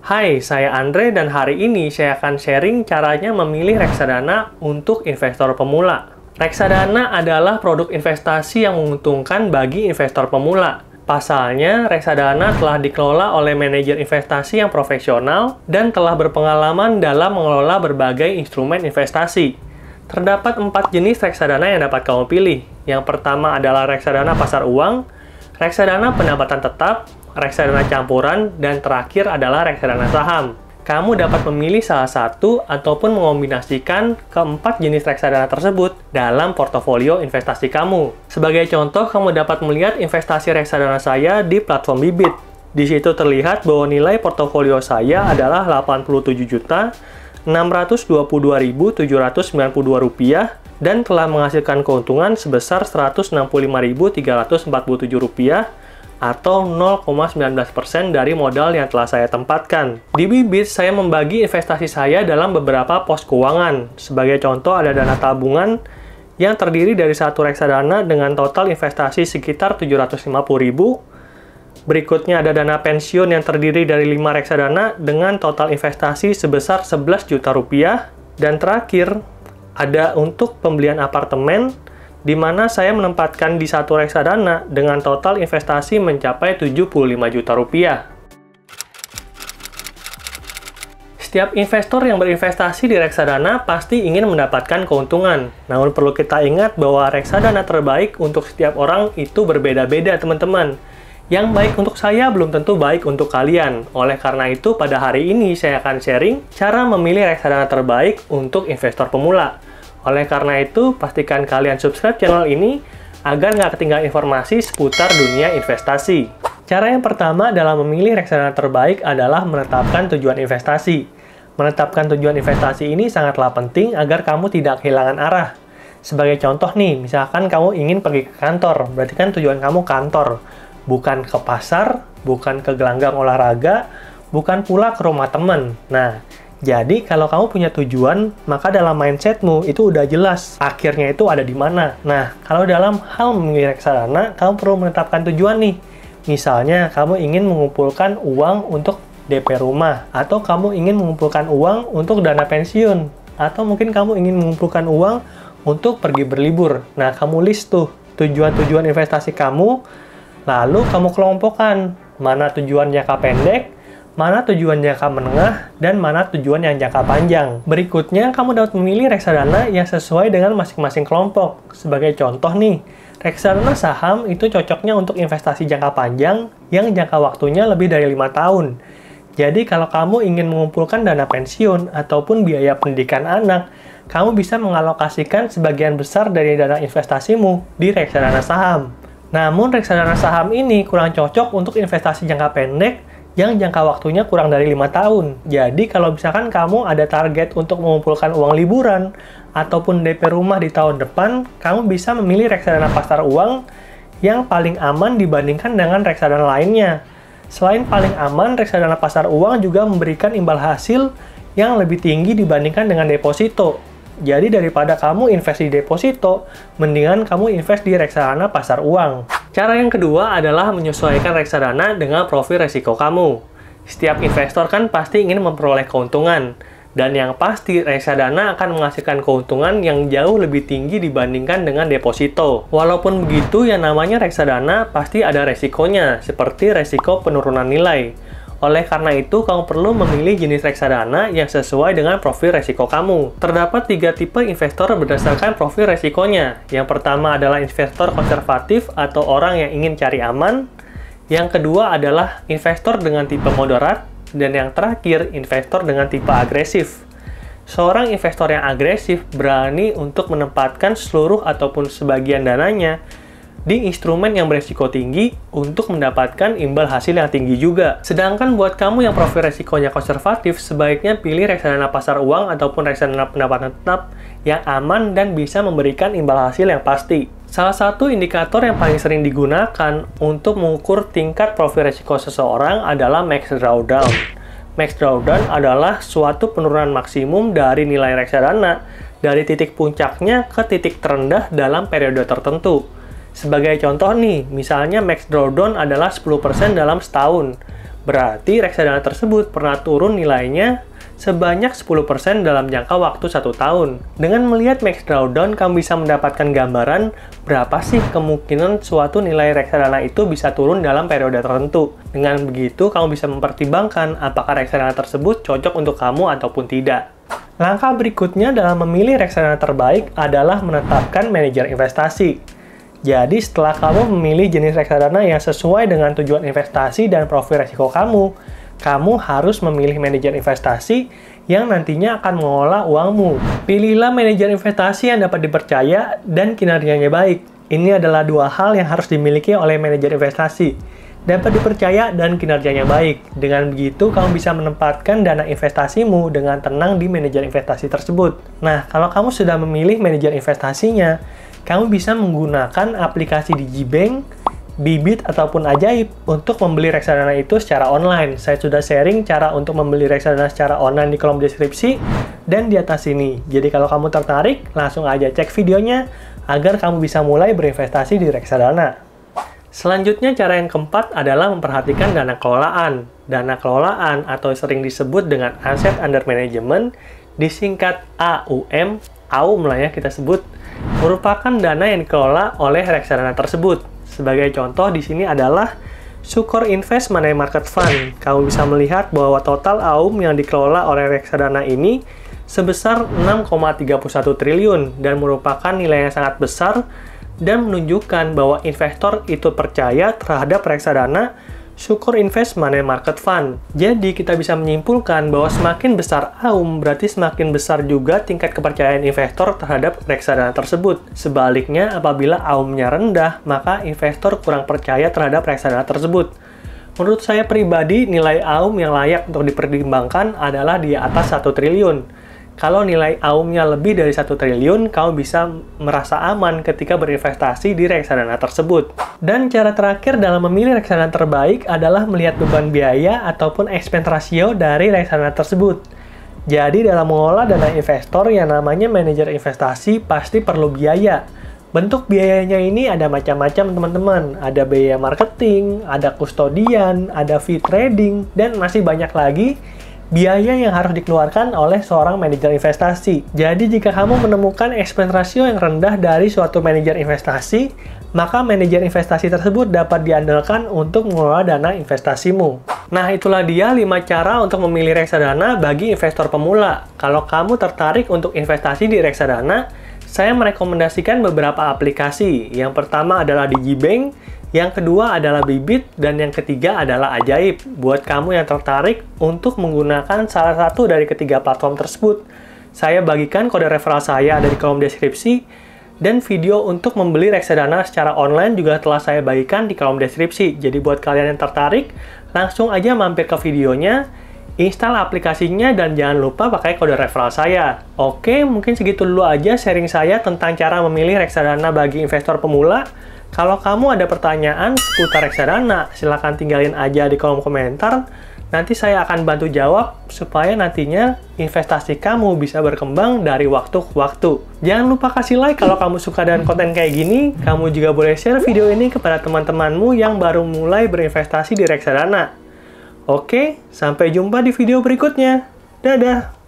Hai, saya Andre dan hari ini saya akan sharing caranya memilih reksadana untuk investor pemula. Reksadana adalah produk investasi yang menguntungkan bagi investor pemula. Pasalnya, reksadana telah dikelola oleh manajer investasi yang profesional dan telah berpengalaman dalam mengelola berbagai instrumen investasi. Terdapat 4 jenis reksadana yang dapat kamu pilih. Yang pertama adalah reksadana pasar uang, reksadana pendapatan tetap, reksadana campuran, dan terakhir adalah reksadana saham. Kamu dapat memilih salah satu ataupun mengombinasikan keempat jenis reksadana tersebut dalam portofolio investasi kamu. Sebagai contoh, kamu dapat melihat investasi reksadana saya di platform Bibit. Di situ terlihat bahwa nilai portofolio saya adalah Rp87.622.792 dan telah menghasilkan keuntungan sebesar Rp165.347 atau 0,19% dari modal yang telah saya tempatkan. Di Bibit, saya membagi investasi saya dalam beberapa pos keuangan. Sebagai contoh, ada dana tabungan yang terdiri dari satu reksadana dengan total investasi sekitar Rp750.000. Berikutnya ada dana pensiun yang terdiri dari 5 reksadana dengan total investasi sebesar Rp11 juta. Dan terakhir, ada untuk pembelian apartemen, di mana saya menempatkan di satu reksadana dengan total investasi mencapai Rp75 juta. Setiap investor yang berinvestasi di reksadana pasti ingin mendapatkan keuntungan. Namun perlu kita ingat bahwa reksadana terbaik untuk setiap orang itu berbeda-beda, teman-teman. Yang baik untuk saya belum tentu baik untuk kalian. Oleh karena itu, pada hari ini saya akan sharing cara memilih reksadana terbaik untuk investor pemula. Oleh karena itu, pastikan kalian subscribe channel ini agar nggak ketinggalan informasi seputar dunia investasi. Cara yang pertama dalam memilih reksadana terbaik adalah menetapkan tujuan investasi. Menetapkan tujuan investasi ini sangatlah penting agar kamu tidak kehilangan arah. Sebagai contoh nih, misalkan kamu ingin pergi ke kantor, berarti kan tujuan kamu kantor. Bukan ke pasar, bukan ke gelanggang olahraga, bukan pula ke rumah teman. Nah, jadi, kalau kamu punya tujuan, maka dalam mindsetmu itu udah jelas akhirnya itu ada di mana. Nah, kalau dalam hal memilih reksadana, kamu perlu menetapkan tujuan nih. Misalnya, kamu ingin mengumpulkan uang untuk DP rumah, atau kamu ingin mengumpulkan uang untuk dana pensiun, atau mungkin kamu ingin mengumpulkan uang untuk pergi berlibur. Nah, kamu list tuh tujuan-tujuan investasi kamu, lalu kamu kelompokkan mana tujuan jangka pendek, mana tujuan jangka menengah, dan mana tujuan yang jangka panjang. Berikutnya, kamu dapat memilih reksadana yang sesuai dengan masing-masing kelompok. Sebagai contoh nih, reksadana saham itu cocoknya untuk investasi jangka panjang yang jangka waktunya lebih dari 5 tahun. Jadi, kalau kamu ingin mengumpulkan dana pensiun ataupun biaya pendidikan anak, kamu bisa mengalokasikan sebagian besar dari dana investasimu di reksadana saham. Namun, reksadana saham ini kurang cocok untuk investasi jangka pendek yang jangka waktunya kurang dari 5 tahun. Jadi, kalau misalkan kamu ada target untuk mengumpulkan uang liburan ataupun DP rumah di tahun depan, kamu bisa memilih reksadana pasar uang yang paling aman dibandingkan dengan reksadana lainnya. Selain paling aman, reksadana pasar uang juga memberikan imbal hasil yang lebih tinggi dibandingkan dengan deposito. Jadi, daripada kamu invest di deposito, mendingan kamu invest di reksadana pasar uang. Cara yang kedua adalah menyesuaikan reksadana dengan profil resiko kamu. Setiap investor kan pasti ingin memperoleh keuntungan. Dan yang pasti, reksadana akan menghasilkan keuntungan yang jauh lebih tinggi dibandingkan dengan deposito. Walaupun begitu, yang namanya reksadana pasti ada resikonya, seperti resiko penurunan nilai. Oleh karena itu, kamu perlu memilih jenis reksadana yang sesuai dengan profil resiko kamu. Terdapat 3 tipe investor berdasarkan profil resikonya. Yang pertama adalah investor konservatif atau orang yang ingin cari aman. Yang kedua adalah investor dengan tipe moderat. Dan yang terakhir, investor dengan tipe agresif. Seorang investor yang agresif berani untuk menempatkan seluruh ataupun sebagian dananya di instrumen yang beresiko tinggi untuk mendapatkan imbal hasil yang tinggi juga. Sedangkan buat kamu yang profil resikonya konservatif, sebaiknya pilih reksadana pasar uang ataupun reksadana pendapatan tetap yang aman dan bisa memberikan imbal hasil yang pasti. Salah satu indikator yang paling sering digunakan untuk mengukur tingkat profil resiko seseorang adalah max drawdown. Max drawdown adalah suatu penurunan maksimum dari nilai reksadana dari titik puncaknya ke titik terendah dalam periode tertentu. Sebagai contoh nih, misalnya max drawdown adalah 10% dalam setahun. Berarti reksadana tersebut pernah turun nilainya sebanyak 10% dalam jangka waktu 1 tahun. Dengan melihat max drawdown, kamu bisa mendapatkan gambaran berapa sih kemungkinan suatu nilai reksadana itu bisa turun dalam periode tertentu. Dengan begitu, kamu bisa mempertimbangkan apakah reksadana tersebut cocok untuk kamu ataupun tidak. Langkah berikutnya dalam memilih reksadana terbaik adalah menetapkan manajer investasi. Jadi, setelah kamu memilih jenis reksadana yang sesuai dengan tujuan investasi dan profil risiko kamu harus memilih manajer investasi yang nantinya akan mengelola uangmu. Pilihlah manajer investasi yang dapat dipercaya dan kinerjanya baik. Ini adalah 2 hal yang harus dimiliki oleh manajer investasi. Dapat dipercaya dan kinerjanya baik. Dengan begitu, kamu bisa menempatkan dana investasimu dengan tenang di manajer investasi tersebut. Nah, kalau kamu sudah memilih manajer investasinya, kamu bisa menggunakan aplikasi Digibank, Bibit, ataupun Ajaib untuk membeli reksadana itu secara online. Saya sudah sharing cara untuk membeli reksadana secara online di kolom deskripsi dan di atas sini. Jadi kalau kamu tertarik, langsung aja cek videonya agar kamu bisa mulai berinvestasi di reksadana. Selanjutnya, cara yang keempat adalah memperhatikan dana kelolaan. Dana kelolaan atau sering disebut dengan Asset Under Management, disingkat AUM lah ya kita sebut, merupakan dana yang dikelola oleh reksadana tersebut. Sebagai contoh di sini adalah Sukor Invest Money Market Fund. Kamu bisa melihat bahwa total AUM yang dikelola oleh reksadana ini sebesar 6,31 triliun dan merupakan nilai yang sangat besar dan menunjukkan bahwa investor itu percaya terhadap reksadana Sukor Invest Money Market Fund. Jadi kita bisa menyimpulkan bahwa semakin besar AUM berarti semakin besar juga tingkat kepercayaan investor terhadap reksadana tersebut. Sebaliknya, apabila AUM-nya rendah, maka investor kurang percaya terhadap reksadana tersebut. Menurut saya pribadi, nilai AUM yang layak untuk dipertimbangkan adalah di atas 1 triliun. Kalau nilai AUM-nya lebih dari 1 triliun, kamu bisa merasa aman ketika berinvestasi di reksadana tersebut. Dan cara terakhir dalam memilih reksadana terbaik adalah melihat beban biaya ataupun expense ratio dari reksadana tersebut. Jadi dalam mengelola dana investor yang namanya manajer investasi pasti perlu biaya. Bentuk biayanya ini ada macam-macam teman-teman. Ada biaya marketing, ada kustodian, ada fee trading, dan masih banyak lagi biaya yang harus dikeluarkan oleh seorang manajer investasi. Jadi jika kamu menemukan expense ratio yang rendah dari suatu manajer investasi, maka manajer investasi tersebut dapat diandalkan untuk mengelola dana investasimu. Nah, itulah dia 5 cara untuk memilih reksadana bagi investor pemula. Kalau kamu tertarik untuk investasi di reksadana, saya merekomendasikan beberapa aplikasi. Yang pertama adalah Digibank, yang kedua adalah Bibit, dan yang ketiga adalah Ajaib. Buat kamu yang tertarik untuk menggunakan salah satu dari ketiga platform tersebut, saya bagikan kode referral saya ada di kolom deskripsi, dan video untuk membeli reksadana secara online juga telah saya bagikan di kolom deskripsi. Jadi buat kalian yang tertarik, langsung aja mampir ke videonya, install aplikasinya, dan jangan lupa pakai kode referral saya. Oke, mungkin segitu dulu aja sharing saya tentang cara memilih reksadana bagi investor pemula. Kalau kamu ada pertanyaan seputar reksadana, silahkan tinggalin aja di kolom komentar. Nanti saya akan bantu jawab supaya nantinya investasi kamu bisa berkembang dari waktu ke waktu. Jangan lupa kasih like kalau kamu suka dengan konten kayak gini. Kamu juga boleh share video ini kepada teman-temanmu yang baru mulai berinvestasi di reksadana. Oke, sampai jumpa di video berikutnya. Dadah!